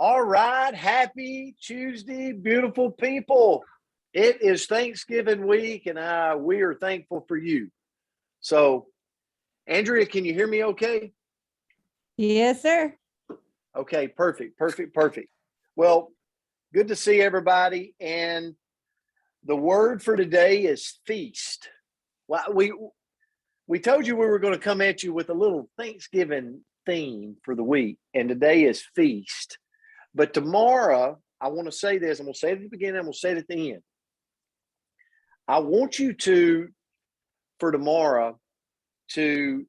All right. Happy Tuesday, beautiful people. It is Thanksgiving week, and we are thankful for you. So, Andrea, can you hear me okay? Yes, sir. Okay, perfect. Well, good to see everybody. And the word for today is feast. Well, we told you we were going to come at you with a little Thanksgiving theme for the week, and today is feast. But tomorrow, I want to say this. I'm going to say it at the beginning. I'm going to say it at the end. I want you to, for tomorrow, to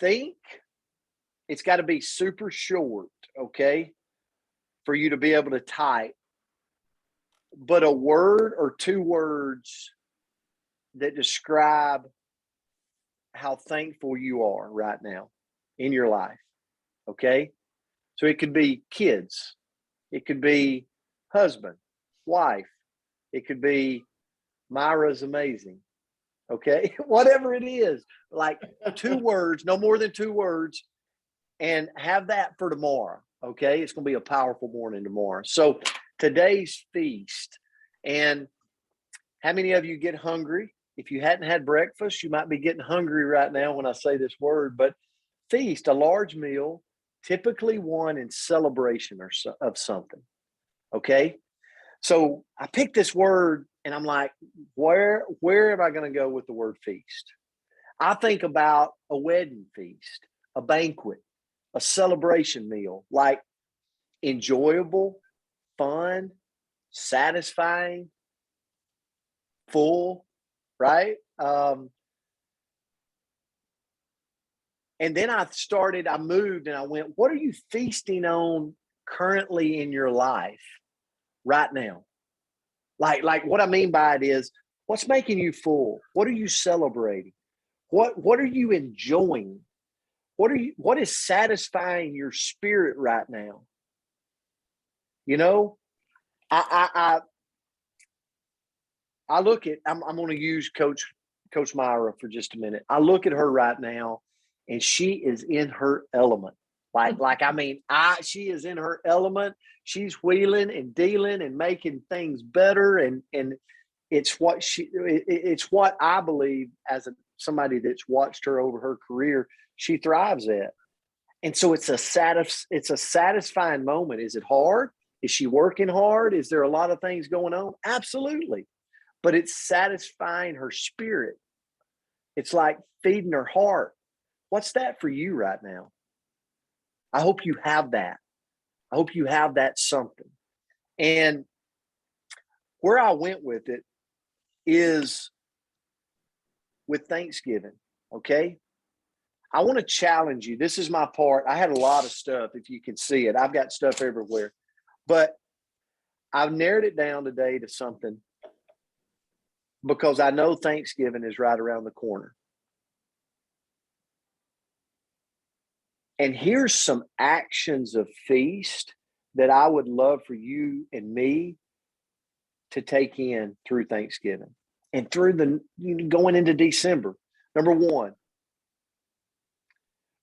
think. It's got to be super short, okay, for you to be able to type. But a word or two words that describe how thankful you are right now in your life, okay? So it could be kids. It could be husband, wife. It could be Myra's amazing. Okay. Whatever it is, like two words, no more than two words, and have that for tomorrow. Okay. It's going to be a powerful morning tomorrow. So today's feast. And how many of you get hungry? If you hadn't had breakfast, you might be getting hungry right now when I say this word, but feast, a large meal, typically one in celebration of something. Okay. So I picked this word and I'm like, where am I going to go with the word feast? I think about a wedding feast, a banquet, a celebration meal, like enjoyable, fun, satisfying, full, right? And then I moved and I went, what are you feasting on currently in your life right now? Like what I mean by it is, what's making you full? What are you celebrating? What are you enjoying? What is satisfying your spirit right now? You know, I look at I'm going to use Coach Myra for just a minute. I look at her right now, and she is in her element. She is in her element. She's wheeling and dealing and making things better, and it's what I believe as somebody that's watched her over her career, she thrives at. And so it's a satisfying moment. Is it hard? Is she working hard? Is there a lot of things going on? Absolutely. But it's satisfying her spirit. It's like feeding her heart. What's that for you right now? I hope you have that. I hope you have that something. And where I went with it is with Thanksgiving, okay? I want to challenge you. This is my part. I had a lot of stuff, if you can see it. I've got stuff everywhere. But I've narrowed it down today to something because I know Thanksgiving is right around the corner. And here's some actions of feast that I would love for you and me to take in through Thanksgiving and through going into December. Number one,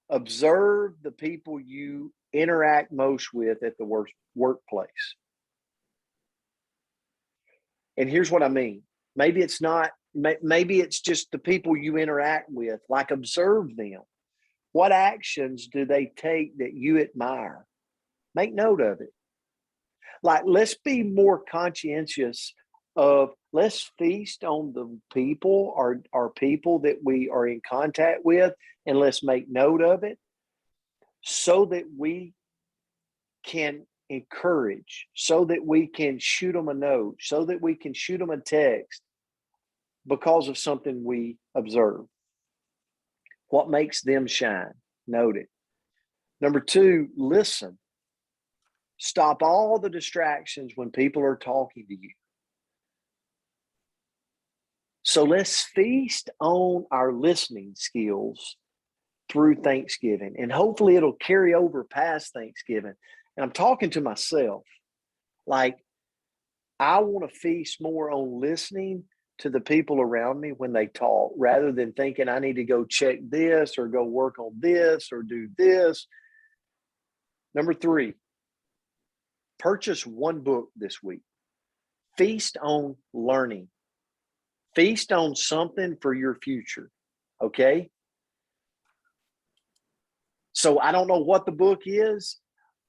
observe the people you interact most with at the workplace. And here's what I mean. Maybe it's just the people you interact with, like observe them. What actions do they take that you admire? Make note of it. Like, let's be more conscientious of, let's feast on the people or people that we are in contact with, and let's make note of it so that we can encourage, so that we can shoot them a note, so that we can shoot them a text because of something we observe. What makes them shine? Note it. Number two, listen. Stop all the distractions when people are talking to you. So let's feast on our listening skills through Thanksgiving, and hopefully it'll carry over past Thanksgiving. And I'm talking to myself. Like, I want to feast more on listening to the people around me when they talk, rather than thinking I need to go check this or go work on this or do this. Number three, purchase one book this week. Feast on learning. Feast on something for your future. Okay. So I don't know what the book is,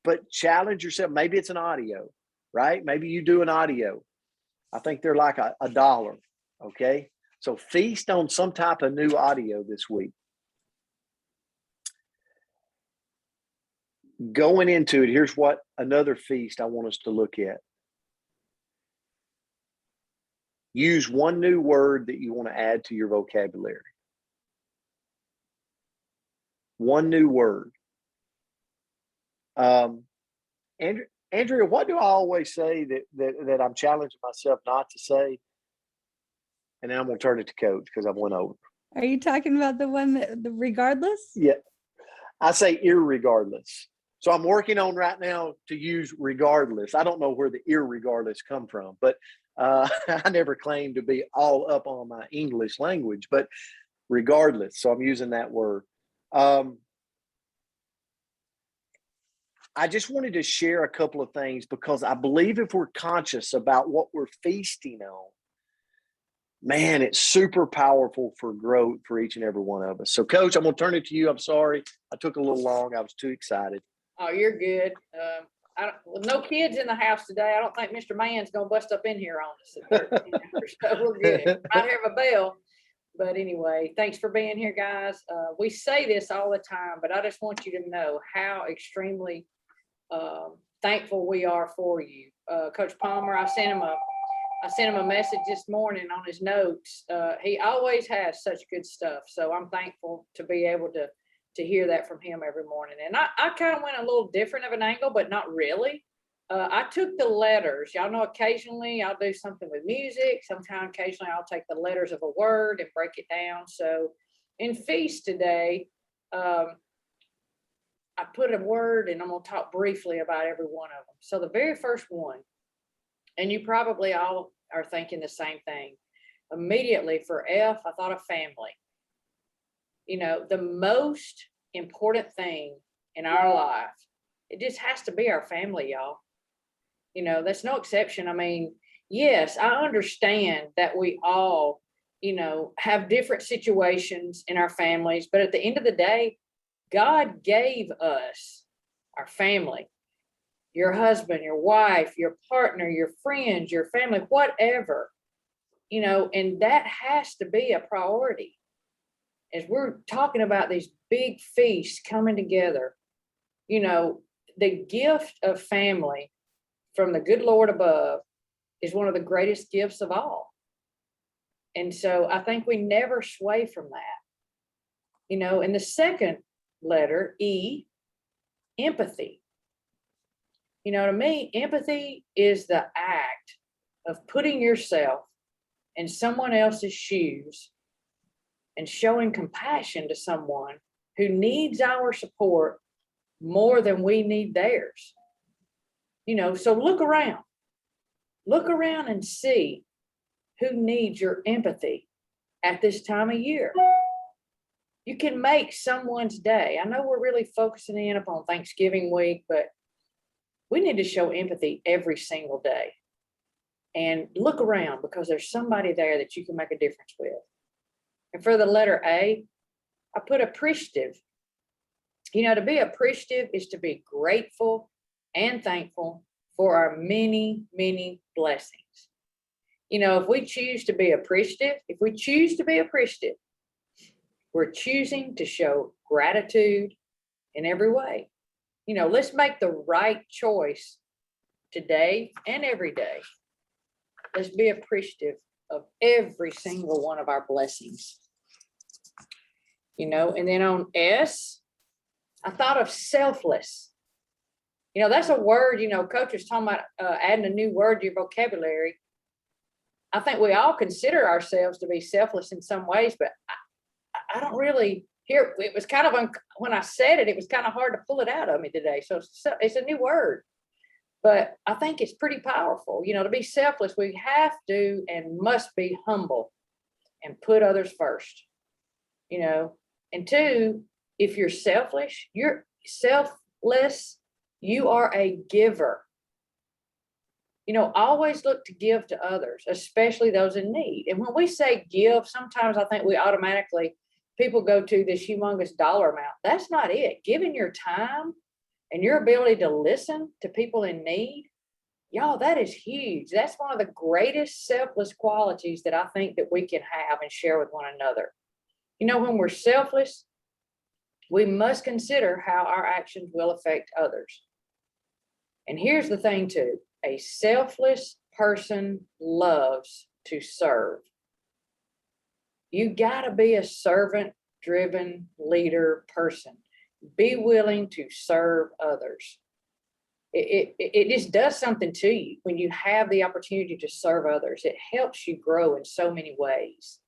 but challenge yourself. Maybe it's an audio, right? Maybe you do an audio. I think they're like a $1. Okay. So feast on some type of new audio this week. Going into it, here's what another feast I want us to look at. Use one new word that you want to add to your vocabulary. One new word. Andrea, what do I always say that I'm challenging myself not to say? And then I'm going to turn it to Coach because I've went over. Are you talking about the one that the regardless? Yeah. I say irregardless. So I'm working on right now to use regardless. I don't know where the irregardless come from, but I never claimed to be all up on my English language, but regardless. So I'm using that word. I just wanted to share a couple of things because I believe if we're conscious about what we're feasting on, man, it's super powerful for growth for each and every one of us. So, Coach, I'm going to turn it to you. I'm sorry. I took a little long. I was too excited. Oh, you're good. With no kids in the house today, I don't think Mr. Mann's going to bust up in here on us at 13 hours, so we're good. Might have a bell. But anyway, thanks for being here, guys. We say this all the time, but I just want you to know how extremely thankful we are for you. Coach Palmer, I sent him a message this morning on his notes. He always has such good stuff. So I'm thankful to be able to hear that from him every morning. And I kind of went a little different of an angle, but not really. I took the letters. Y'all know occasionally I'll do something with music. Sometimes occasionally I'll take the letters of a word and break it down. So in Feast today, I put a word and I'm going to talk briefly about every one of them. So the very first one, and you probably all are thinking the same thing. Immediately for F, I thought of family. You know, the most important thing in our life, it just has to be our family, y'all. You know, that's no exception. I mean, yes, I understand that we all, you know, have different situations in our families, but at the end of the day, God gave us our family, your husband, your wife, your partner, your friends, your family, whatever, you know, and that has to be a priority. As we're talking about these big feasts coming together, you know, the gift of family from the good Lord above is one of the greatest gifts of all. And so I think we never sway from that. You know, and the second letter, E, empathy. You know, to me, empathy is the act of putting yourself in someone else's shoes and showing compassion to someone who needs our support more than we need theirs. You know, so look around and see who needs your empathy at this time of year. You can make someone's day. I know we're really focusing in upon Thanksgiving week, but we need to show empathy every single day. And look around because there's somebody there that you can make a difference with. And for the letter A, I put appreciative. You know, to be appreciative is to be grateful and thankful for our many, many blessings. You know, if we choose to be appreciative, we're choosing to show gratitude in every way. You know, let's make the right choice today and every day. Let's be appreciative of every single one of our blessings. You know, and then on S, I thought of selfless. You know, that's a word, you know, Coach was talking about adding a new word to your vocabulary. I think we all consider ourselves to be selfless in some ways, but I don't really hear, it was kind of, when I said it, it was kind of hard to pull it out of me today. So it's a new word, but I think it's pretty powerful. You know, to be selfless, we have to and must be humble and put others first, you know. And two, if you're selfish, you're selfless, you are a giver. Always look to give to others, especially those in need. And when we say give, sometimes I think we automatically, people go to this humongous dollar amount. That's not it. Giving your time and your ability to listen to people in need, y'all, that is huge. That's one of the greatest selfless qualities that I think that we can have and share with one another. When we're selfless, we must consider how our actions will affect others. And here's the thing too, a selfless person loves to serve. You gotta be a servant-driven leader person. Be willing to serve others. It just does something to you when you have the opportunity to serve others. It helps you grow in so many ways.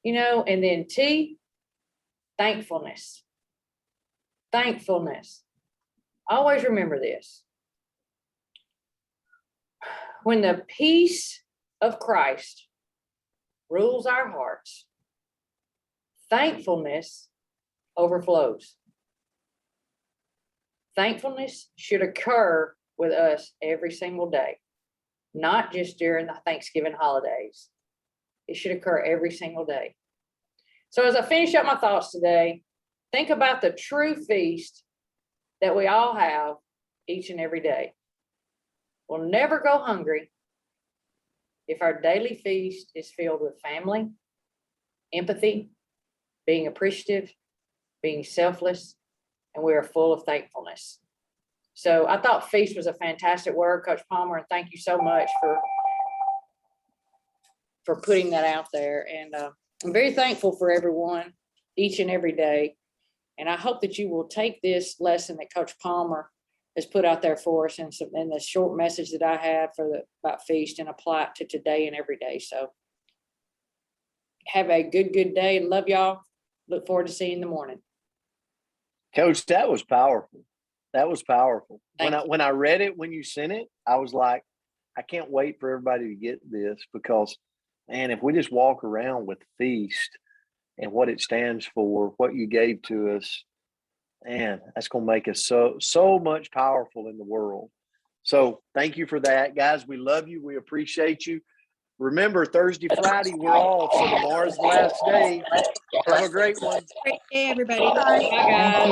And then T, thankfulness. Thankfulness. Always remember this. When the peace of Christ rules our hearts, thankfulness overflows. Thankfulness should occur with us every single day, not just during the Thanksgiving holidays. It should occur every single day. So as I finish up my thoughts today, think about the true feast that we all have each and every day. We'll never go hungry if our daily feast is filled with family, empathy, being appreciative, being selfless, and we are full of thankfulness. So I thought feast was a fantastic word, Coach Palmer, and thank you so much for putting that out there. And I'm very thankful for everyone each and every day. And I hope that you will take this lesson that Coach Palmer has put out there for us and the short message that I had about feast and apply it to today and every day. So have a good day. Love y'all. Look forward to seeing you in the morning. Coach, that was powerful. That was powerful. Thank you. When I read it, when you sent it, I was like, I can't wait for everybody to get this, because, man, if we just walk around with feast and what it stands for, what you gave to us, man, that's going to make us so much powerful in the world. So thank you for that, guys. We love you. We appreciate you. Remember, Thursday, Friday, we're off. So tomorrow's the last day. Have a great one. Great day, everybody. Bye, guys.